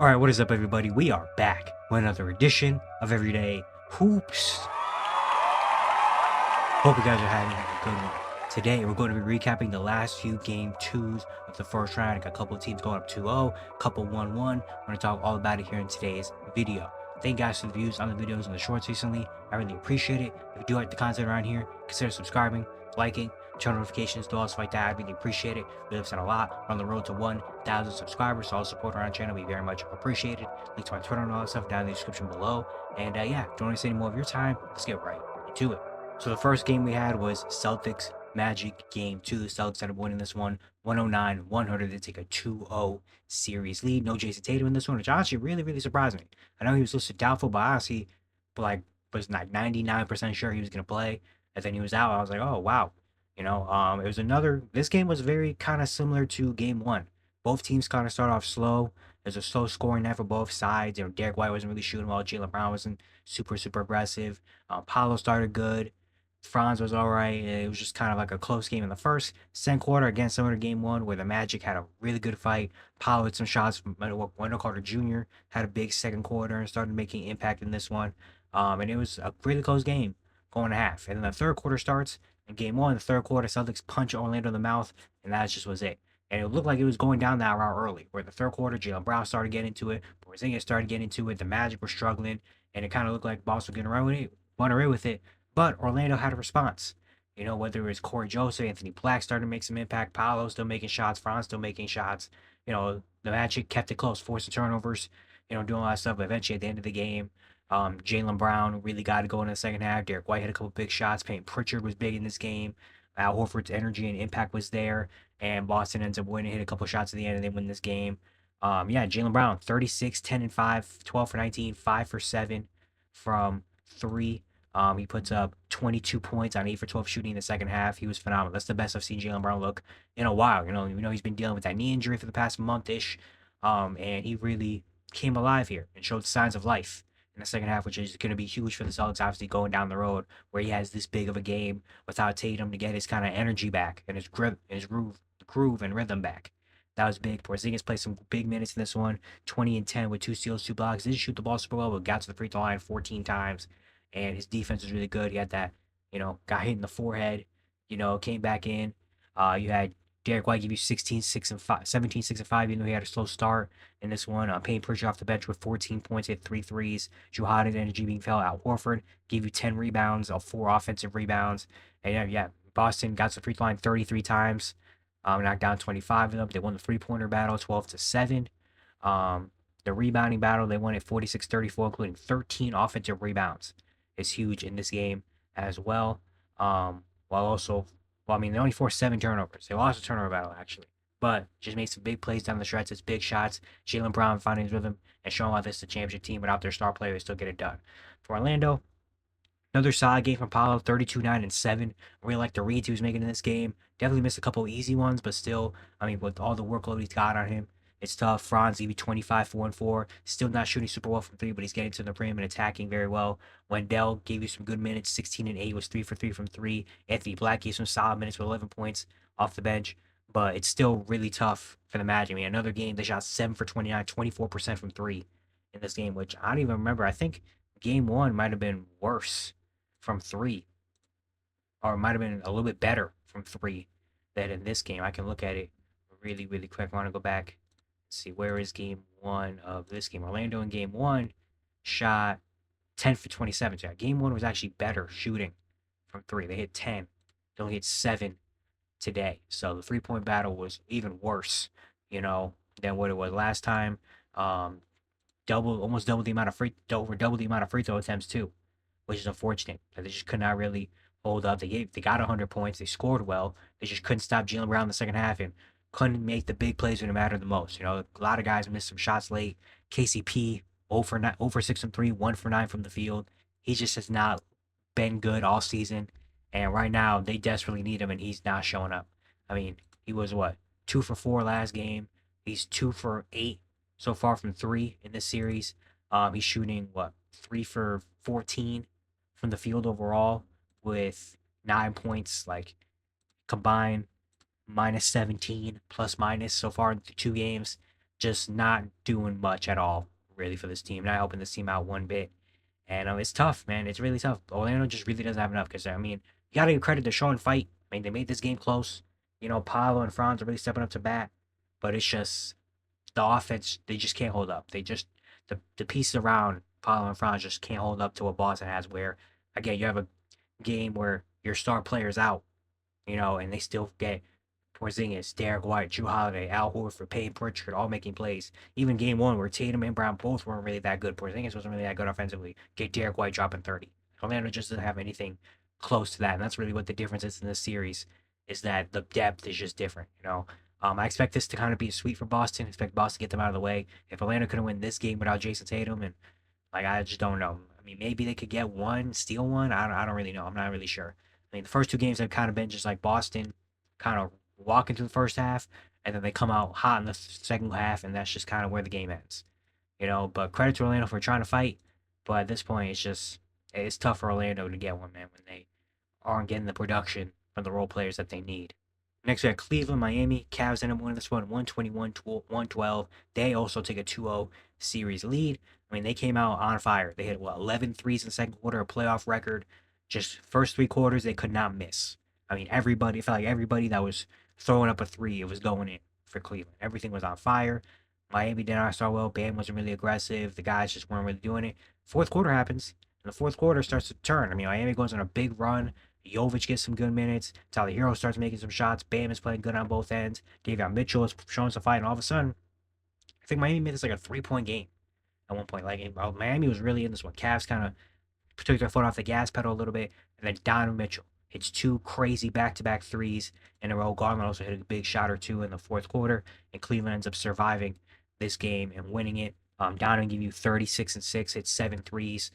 All right, what is up, everybody? We are back with another edition of Everyday Hoops. Hope you guys are having a good one. Today, we're going to be recapping the last few game twos of the first round. I got a couple of teams going up 2-0, a couple 1-1. We're going to talk all about it here in today's video. Thank you guys for the views on the videos and the shorts recently. I really appreciate it. If you do like the content around here, consider subscribing, liking, turn notifications, do all stuff like that. I really appreciate it. We live a lot. We're on the road to 1,000 subscribers, so all support around the channel. We very much appreciate it. Link to my Twitter and all that stuff down in the description below. And yeah, don't want to say any more of your time. Let's get right into it. So the first game we had was Celtics Magic Game 2. The Celtics ended up winning this one 109-100 to take a 2-0 series lead. No Jason Tatum in this one, which honestly really surprised me. I know he was listed doubtful, but honestly, was like 99% sure he was going to play. And then he was out. I was like, oh, wow. It was this game was very kind of similar to game one. Both teams kind of start off slow. There's a slow scoring there for both sides. Derek White wasn't really shooting well. Jaylen Brown wasn't super aggressive. Paulo started good. Franz was all right. It was just kind of like a close game in the first. Second quarter, again, similar to game one, where the Magic had a really good fight. Paulo hit some shots. Wendell Carter Jr. had a big second quarter and started making impact in this one. And it was a really close game going to half. And then the third quarter starts. In game one, the third quarter, Celtics punch Orlando in the mouth, and that just was it. And it looked like it was going down that route early, where the third quarter, Jaylen Brown started getting into it, Porzingis started getting into it, the Magic were struggling, and it kind of looked like Boston was getting run away with it. But Orlando had a response. Whether it was Corey Joseph, Anthony Black started to make some impact, Paolo still making shots, Franz still making shots. The Magic kept it close, forced the turnovers, doing all that stuff. But eventually, at the end of the game, Jaylen Brown really got to go in the second half. Derek White had a couple big shots. Payton Pritchard was big in this game. Al Horford's energy and impact was there. And Boston ends up winning, hit a couple shots at the end, and they win this game. Jaylen Brown, 36, 10 and 5, 12 for 19, 5 for 7 from 3. He puts up 22 points on 8 for 12 shooting in the second half. He was phenomenal. That's the best I've seen Jaylen Brown look in a while. He's been dealing with that knee injury for the past month-ish. And he really came alive here and showed signs of life in the second half, which is going to be huge for the Celtics, obviously going down the road where he has this big of a game without Tatum to get his kind of energy back and his groove and rhythm back. That was big. Porzingis played some big minutes in this one, 20 and 10 with 2 steals, 2 blocks. Didn't shoot the ball super well, but got to the free throw line 14 times. And his defense was really good. He had that, got hit in the forehead, came back in. You had Derek White give you 16, 6 and 5, 17, 6 and 5, even though he had a slow start in this one. Payton Pritchard off the bench with 14 points, hit 3 threes. Jrue Holiday's energy being felt. Al Horford gave you 10 rebounds, 4 offensive rebounds. And Boston got to the free throw line 33 times, knocked down 25 of them. They won the three-pointer battle 12-7. The rebounding battle, they won it 46-34, including 13 offensive rebounds. Is huge in this game as well. They only forced 7 turnovers. They lost a turnover battle, actually. But just made some big plays down the stretch. It's big shots. Jaylen Brown finding his rhythm and showing why this is a championship team without their star player. They still get it done. For Orlando, another solid game from Paulo, 32, 9, and 7. I really like the reads he was making in this game. Definitely missed a couple easy ones, but still, with all the workload he's got on him, it's tough. Franz, EB 25 for 1-4. Still not shooting super well from 3, but he's getting to the rim and attacking very well. Wendell gave you some good minutes, 16 and 8, was 3 for 3 from 3. Anthony Black gave some solid minutes with 11 points off the bench, but it's still really tough for the Magic. Another game, they shot 7 for 29, 24% from 3 in this game, which I don't even remember. I think game 1 might have been worse from 3, or it might have been a little bit better from 3 than in this game. I can look at it really quick. I want to go back. See, where is game 1 of this game? Orlando in game 1 shot 10 for 27. So game 1 was actually better shooting from 3. They hit 10. They only hit 7 today. So the 3-point battle was even worse, than what it was last time. Almost double the amount of free throw attempts too, which is unfortunate. They just could not really hold up. They got 100 points. They scored well. They just couldn't stop Jaylen Brown in the second half and couldn't make the big plays when it mattered the most. A lot of guys missed some shots late. KCP 0 for 6 from 3, 1 for 9 from the field. He just has not been good all season, and right now they desperately need him, and he's not showing up. He was 2 for 4 last game. He's 2 for 8 so far from 3 in this series. He's shooting 3 for 14 from the field overall with 9 points, combined. -17 plus minus so far in the 2 games. just not doing much at all, really, for this team. Not helping this team out one bit. And it's tough, man. It's really tough. Orlando just really doesn't have enough because, I mean, you got to give credit to Sean Fight. I mean, they made this game close. You know, Paolo and Franz are really stepping up to bat. But it's just the offense, they just can't hold up. They just, the pieces around Paolo and Franz just can't hold up to what Boston has, where, again, you have a game where your star player's out, you know, and they still get Porzingis, Derek White, Drew Holiday, Al Horford, Payne Pritchard, all making plays. Even game one, where Tatum and Brown both weren't really that good. Porzingis wasn't really that good offensively. Get Derek White dropping 30. Orlando just doesn't have anything close to that, and that's really what the difference is in this series. Is that the depth is just different. You know, I expect this to kind of be a sweep for Boston. I expect Boston to get them out of the way. If Orlando couldn't win this game without Jason Tatum, and like I just don't know. I mean, maybe they could get one, steal one. I don't really know. I'm not really sure. I mean, the first two games have kind of been just like Boston, kind of walking through the first half, and then they come out hot in the second half, and that's just kind of where the game ends. You know, but credit to Orlando for trying to fight. But at this point, it's tough for Orlando to get one, man, when they aren't getting the production from the role players that they need. Next, we have Cleveland, Miami. Cavs end up winning this one 121-112. They also take a 2-0 series lead. I mean, they came out on fire. They hit, 11 threes in the second quarter, a playoff record. Just first three quarters, they could not miss. I mean, everybody, it felt like everybody that was throwing up a three, it was going in for Cleveland. Everything was on fire. Miami did not start well. Bam wasn't really aggressive. The guys just weren't really doing it. Fourth quarter happens, and the fourth quarter starts to turn. I mean, Miami goes on a big run. Jovic gets some good minutes. Tyler Hero starts making some shots. Bam is playing good on both ends. Davion Mitchell is showing some fight, and all of a sudden, I think Miami made this like a 3-point game at one point. Like Miami was really in this one. Cavs kind of took their foot off the gas pedal a little bit, and then Donovan Mitchell hits two crazy back-to-back threes in a row. Garland also hit a big shot or two in the fourth quarter, and Cleveland ends up surviving this game and winning it. Donovan gave you 36 and 6, hit seven threes,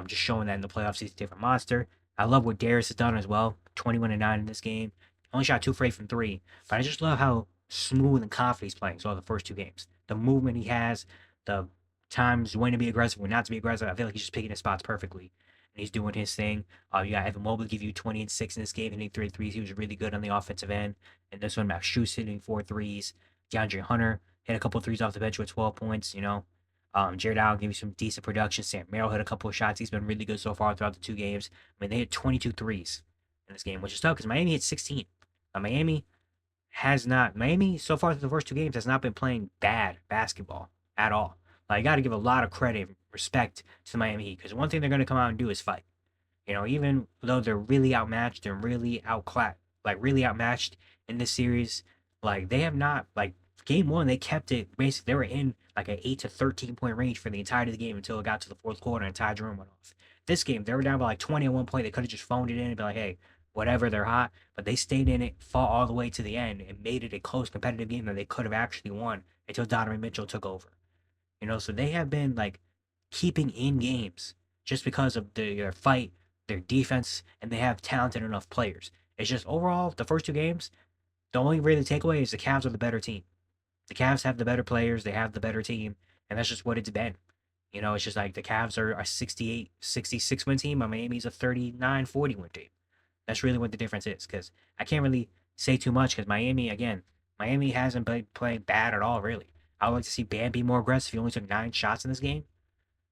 just showing that in the playoffs he's a different monster. I love what Darius has done as well. 21 and 9 in this game. Only shot 2 for 8 from 3. But I just love how smooth and confident he's playing. So the first two games. The movement he has, the times when to be aggressive, when not to be aggressive. I feel like he's just picking his spots perfectly. And he's doing his thing. You got Evan Mobley give you 20 and 6 in this game, hitting 3 threes. He was really good on the offensive end. And this one, Max Strus hitting 4 threes. DeAndre Hunter hit a couple threes off the bench with 12 points, you know. Jared Allen gave you some decent production. Sam Merrill hit a couple of shots. He's been really good so far throughout the two games. I mean, they hit 22 threes in this game, which is tough because Miami hit 16. Miami so far through the first two games has not been playing bad basketball at all. Like, you got to give a lot of credit and respect to the Miami Heat because one thing they're going to come out and do is fight. You know, even though they're really outmatched, they're really really outmatched in this series. Like, they have not, like, game one, they kept it, basically, they were in, like, an 8 to 13 point range for the entirety of the game until it got to the fourth quarter and Ty Jerome went off. This game, they were down by, like, 20 at one point. They could have just phoned it in and be like, hey, whatever, they're hot. But they stayed in it, fought all the way to the end, and made it a close, competitive game that they could have actually won until Donovan Mitchell took over. You know, so they have been, like, keeping in games just because of their fight, their defense, and they have talented enough players. It's just overall, the first two games, the only really takeaway is the Cavs are the better team. The Cavs have the better players, they have the better team, and that's just what it's been. You know, it's just like the Cavs are a 68, 66 win team, and Miami's a 39, 40 win team. That's really what the difference is, because I can't really say too much, because Miami hasn't been playing bad at all, really. I would like to see Bam be more aggressive. He only took 9 shots in this game.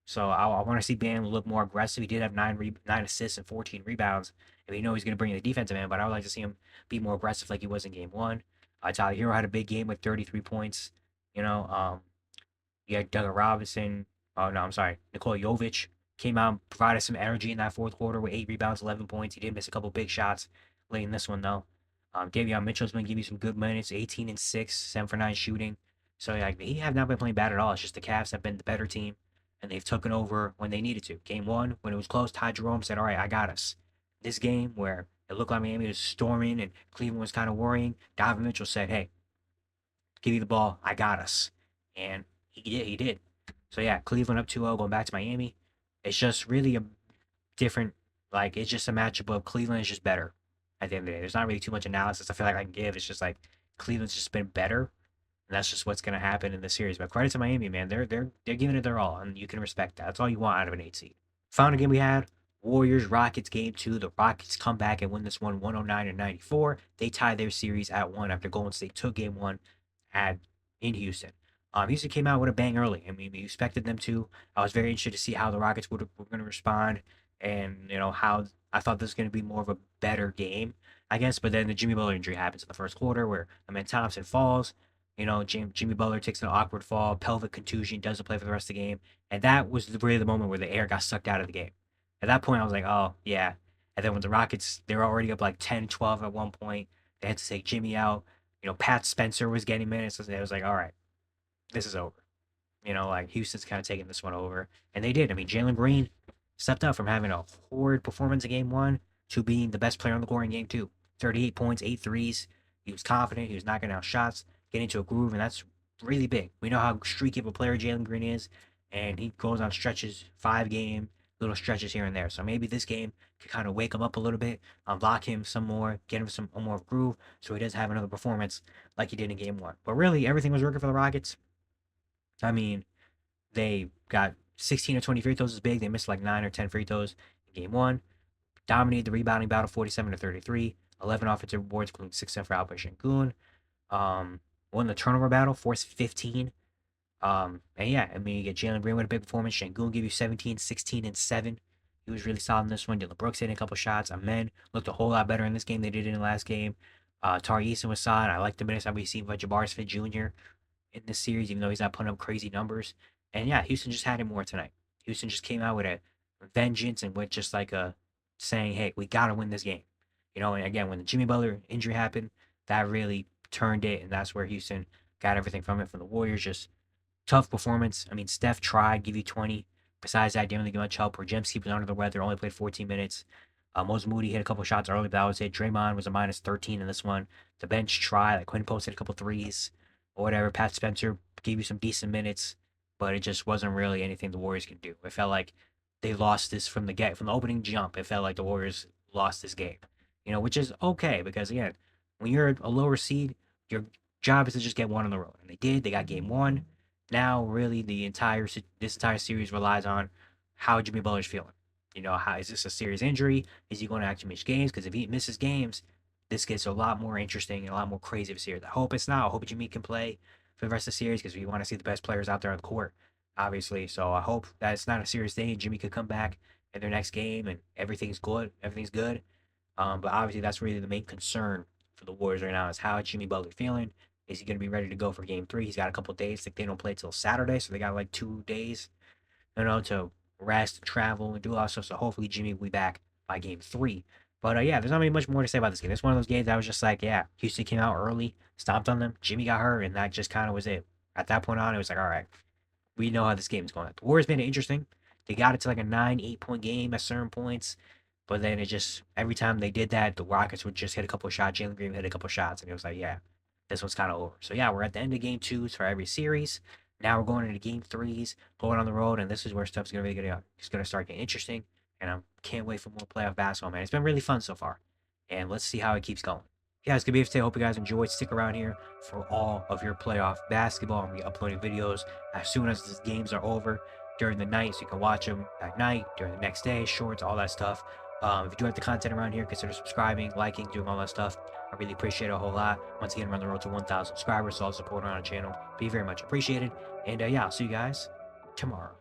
So I want to see Bam look more aggressive. He did have 9 assists and 14 rebounds. And we know he's going to bring the defensive end, but I would like to see him be more aggressive like he was in game one. Tyler Hero had a big game with 33 points. You know, you had Doug Robinson. Oh, no, I'm sorry. Nikola Jovic came out and provided some energy in that fourth quarter with 8 rebounds, 11 points. He did miss a couple big shots late in this one, though. Davion Mitchell's been giving you some good minutes, 18 and 6, 7 for 9 shooting. So, like, he have not been playing bad at all. It's just the Cavs have been the better team, and they've taken over when they needed to. Game one, when it was close, Ty Jerome said, all right, I got us. This game where it looked like Miami was storming and Cleveland was kind of worrying, Donovan Mitchell said, hey, give you the ball, I got us. And he did. So, yeah, Cleveland up 2-0, going back to Miami. It's just really a different, like, it's just a matchup of Cleveland is just better at the end of the day. There's not really too much analysis I feel like I can give. It's just like Cleveland's just been better. And that's just what's going to happen in the series. But credit to Miami, man. They're giving it their all, and you can respect that. That's all you want out of an 8 seed. Final game we had, Warriors Rockets game 2. The Rockets come back and win this one 109-94. They tie their series at 1 after Golden State took game 1 in Houston. Houston came out with a bang early. I mean, we expected them to. I was very interested to see how the Rockets were going to respond, and how I thought this was going to be more of a better game, I guess. But then the Jimmy Butler injury happens in the first quarter, where Amen Thompson falls. Jimmy Butler takes an awkward fall, pelvic contusion, doesn't play for the rest of the game, and that was really the moment where the air got sucked out of the game. At that point, I was like, oh yeah. And then when the Rockets, they were already up like 10, 12 at one point. They had to take Jimmy out. Pat Spencer was getting minutes. It was like, all right, this is over. Like Houston's kind of taking this one over. And they did. I mean, Jalen Green stepped up from having a horrid performance in game one to being the best player on the court in game two. 38 points, 8 threes. He was confident. He was knocking out shots, getting into a groove, and that's really big. We know how streaky of a player Jalen Green is, and he goes on stretches, 5-game, little stretches here and there. So maybe this game could kind of wake him up a little bit, unlock him some more, get him some more groove, so he does have another performance like he did in game one. But really, everything was working for the Rockets. I mean, they got 16 or 20 free throws is big. They missed like 9 or 10 free throws in game one. Dominated the rebounding battle 47 to 33. 11 offensive boards, including 6 for Alpha Şengün. Won the turnover battle, forced 15. And yeah, I mean, you get Jalen Green with a big performance. Şengün gave you 17, 16, and 7. He was really solid in this one. Dylan Brooks hitting a couple shots. Amen looked a whole lot better in this game than they did in the last game. Tari Eason was solid. I like the minutes that we've seen by Jabari Smith Jr. in this series, even though he's not putting up crazy numbers. And yeah, Houston just had it more tonight. Houston just came out with a vengeance and with just like a saying, hey, we got to win this game. And again, when the Jimmy Butler injury happened, that really turned it. And that's where Houston got everything from it. From the Warriors, just tough performance. I mean, Steph tried, give you 20. Besides that, didn't really get much help. Porzingis was under the weather, only played 14 minutes. Moses Moody hit a couple shots early, but that was it. Draymond was a minus 13 in this one. The bench tried, like Quinn posted a couple threes or whatever. Pat Spencer gave you some decent minutes, but it just wasn't really anything the Warriors can do. It felt like they lost this from the opening jump. It felt like the Warriors lost this game, which is okay because again, when you're a lower seed, your job is to just get one on the road, and they did. They got game one. Now, really, this entire series relies on how Jimmy Butler's feeling. How is this a serious injury? Is he going to actually miss games? Because if he misses games, this gets a lot more interesting and a lot more crazy of a series. I hope it's not. I hope Jimmy can play for the rest of the series because we want to see the best players out there on the court, obviously. So I hope that it's not a serious thing and Jimmy could come back in their next game and everything's good. Everything's good. But obviously, that's really the main concern for the Warriors right now is how is Jimmy Butler feeling? Is he going to be ready to go for game 3? He's got a couple days. Like they don't play till Saturday, so they got like 2 days, to rest, travel, and do all that stuff. So hopefully Jimmy will be back by game 3. But yeah, there's not really much more to say about this game. It's one of those games that was just like, yeah, Houston came out early, stomped on them. Jimmy got hurt, and that just kind of was it. At that point on, it was like, all right, we know how this game is going. The Warriors made it interesting. They got it to like a 9, 8-point game at certain points. But then it just, every time they did that, the Rockets would just hit a couple of shots. Jalen Green would hit a couple of shots. And it was like, yeah, this one's kind of over. So yeah, we're at the end of game 2s for every series. Now we're going into game 3s, going on the road. And this is where stuff's going to really it's going to start getting interesting. And I can't wait for more playoff basketball, man. It's been really fun so far. And let's see how it keeps going. Yeah, it's going to be it today. Hope you guys enjoyed. Stick around here for all of your playoff basketball. I'm going to be uploading videos as soon as the games are over during the night. So you can watch them at night, during the next day, shorts, all that stuff. If you do like the content around here, consider subscribing, liking, doing all that stuff. I really appreciate it a whole lot. Once again, we're on the road to 1,000 subscribers, so all the support on our channel be very much appreciated. And yeah, I'll see you guys tomorrow.